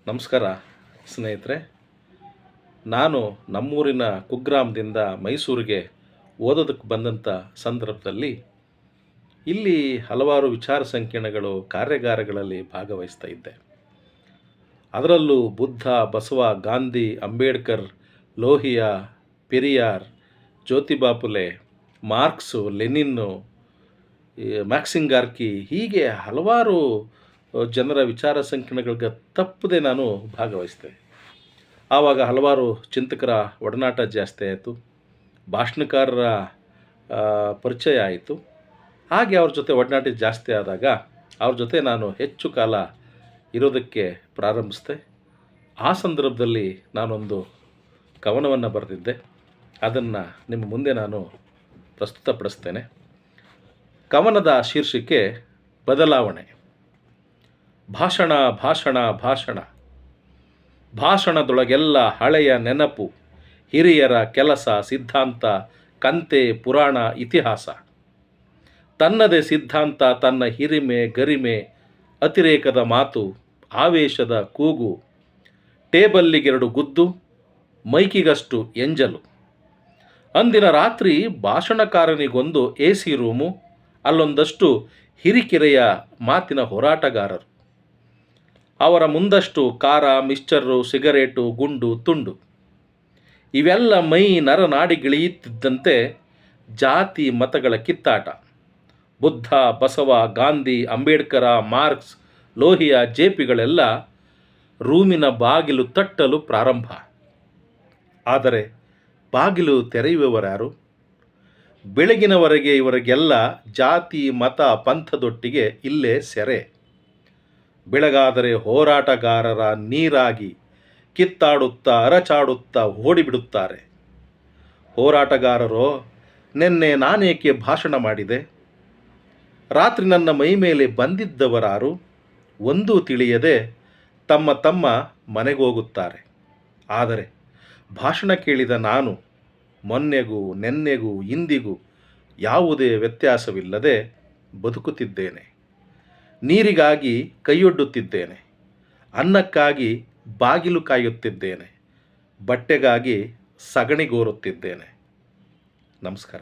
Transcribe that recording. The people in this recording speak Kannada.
ನಮಸ್ಕಾರ ಸ್ನೇಹಿತರೆ. ನಾನು ನಮ್ಮೂರಿನ ಕುಗ್ರಾಮದಿಂದ ಮೈಸೂರಿಗೆ ಓದೋದಕ್ಕೆ ಬಂದಂಥ ಸಂದರ್ಭದಲ್ಲಿ ಇಲ್ಲಿ ಹಲವಾರು ವಿಚಾರ ಸಂಕಿರಣಗಳು ಕಾರ್ಯಾಗಾರಗಳಲ್ಲಿ ಭಾಗವಹಿಸ್ತಾ ಇದ್ದೆ. ಅದರಲ್ಲೂ Buddha, Basava, Gandhi, Ambedkar, Lohia, Periyar, Jyotiba Phule, Marx, Lenin, Maxim Gorky, ಹೀಗೆ ಹಲವಾರು ಜನರ ವಿಚಾರ ಸಂಕಿರಣಗಳಿಗೆ ತಪ್ಪದೆ ನಾನು ಭಾಗವಹಿಸಿದೆ. ಆವಾಗ ಹಲವಾರು ಚಿಂತಕರ ಒಡನಾಟ ಜಾಸ್ತಿ ಆಯಿತು, ಭಾಷಣಕಾರರ ಪರಿಚಯ ಆಯಿತು. ಹಾಗೆ ಅವ್ರ ಜೊತೆ ಒಡನಾಟ ಜಾಸ್ತಿ ಆದಾಗ ಅವ್ರ ಜೊತೆ ನಾನು ಹೆಚ್ಚು ಕಾಲ ಇರೋದಕ್ಕೆ ಪ್ರಾರಂಭಿಸಿದೆ. ಆ ಸಂದರ್ಭದಲ್ಲಿ ನಾನೊಂದು ಕವನವನ್ನು ಬರೆದಿದ್ದೆ. ಅದನ್ನು ನಿಮ್ಮ ಮುಂದೆ ನಾನು ಪ್ರಸ್ತುತಪಡಿಸ್ತೇನೆ. ಕವನದ ಶೀರ್ಷಿಕೆ ಬದಲಾವಣೆ. ಭಾಷಣ ಭಾಷಣ ಭಾಷಣ ಭಾಷಣದೊಳಗೆಲ್ಲ ಹಳೆಯ ನೆನಪು, ಹಿರಿಯರ ಕೆಲಸ, ಸಿದ್ಧಾಂತ, ಕಂತೆ, ಪುರಾಣ, ಇತಿಹಾಸ. ತನ್ನದೇ ಸಿದ್ಧಾಂತ, ತನ್ನ ಹಿರಿಮೆ, ಗರಿಮೆ, ಅತಿರೇಕದ ಮಾತು, ಆವೇಶದ ಕೂಗು, ಟೇಬಲ್ಲಿಗೆರಡು ಗುದ್ದು, ಮೈಕಿಗಷ್ಟು ಎಂಜಲು. ಅಂದಿನ ರಾತ್ರಿ ಭಾಷಣಕಾರನಿಗೊಂದು AC ರೂಮು, ಅಲ್ಲೊಂದಷ್ಟು ಹಿರಿಕಿರೆಯ ಮಾತಿನ ಹೋರಾಟಗಾರರು. ಅವರ ಮುಂದಷ್ಟು ಖಾರ, ಮಿಕ್ಸ್ಚರು, ಸಿಗರೇಟು, ಗುಂಡು, ತುಂಡು. ಇವೆಲ್ಲ ಮೈ ನರನಾಡಿಗಿಳಿಯುತ್ತಿದ್ದಂತೆ ಜಾತಿ ಮತಗಳ ಕಿತ್ತಾಟ. ಬುದ್ಧ, ಬಸವ, ಗಾಂಧಿ, ಅಂಬೇಡ್ಕರ, ಮಾರ್ಕ್ಸ್, ಲೋಹಿಯಾ, ಜೆಪಿಗಳೆಲ್ಲ ರೂಮಿನ ಬಾಗಿಲು ತಟ್ಟಲು ಪ್ರಾರಂಭ. ಆದರೆ ಬಾಗಿಲು ತೆರೆಯುವವರ್ಯಾರು? ಬೆಳಗಿನವರೆಗೆ ಇವರಿಗೆಲ್ಲ ಜಾತಿ, ಮತ, ಪಂಥದೊಟ್ಟಿಗೆ ಇಲ್ಲೇ ಸೆರೆ. ಬೆಳಗಾದರೆ ಹೋರಾಟಗಾರರ ನೀರಾಗಿ ಕಿತ್ತಾಡುತ್ತಾ ಅರಚಾಡುತ್ತಾ ಓಡಿಬಿಡುತ್ತಾರೆ. ಹೋರಾಟಗಾರರೋ, ನಿನ್ನೆ ನಾನೇಕೆ ಭಾಷಣ ಮಾಡಿದೆ? ರಾತ್ರಿ ನನ್ನ ಮೈ ಮೇಲೆ ಬಂದಿದ್ದವರಾರು? ಒಂದೂ ತಿಳಿಯದೆ ತಮ್ಮ ತಮ್ಮ ಮನೆಗೋಗುತ್ತಾರೆ. ಆದರೆ ಭಾಷಣ ಕೇಳಿದ ನಾನು ಮೊನ್ನೆಗೂ ನೆನ್ನೆಗೂ ಇಂದಿಗೂ ಯಾವುದೇ ವ್ಯತ್ಯಾಸವಿಲ್ಲದೆ ಬದುಕುತ್ತಿದ್ದೇನೆ. ನೀರಿಗಾಗಿ ಕೈಯೊಡ್ಡುತ್ತಿದ್ದೇನೆ, ಅನ್ನಕ್ಕಾಗಿ ಬಾಗಿಲು ಕಾಯುತ್ತಿದ್ದೇನೆ, ಬಟ್ಟೆಗಾಗಿ ಸಗಣಿಗೋರುತ್ತಿದ್ದೇನೆ. ನಮಸ್ಕಾರ.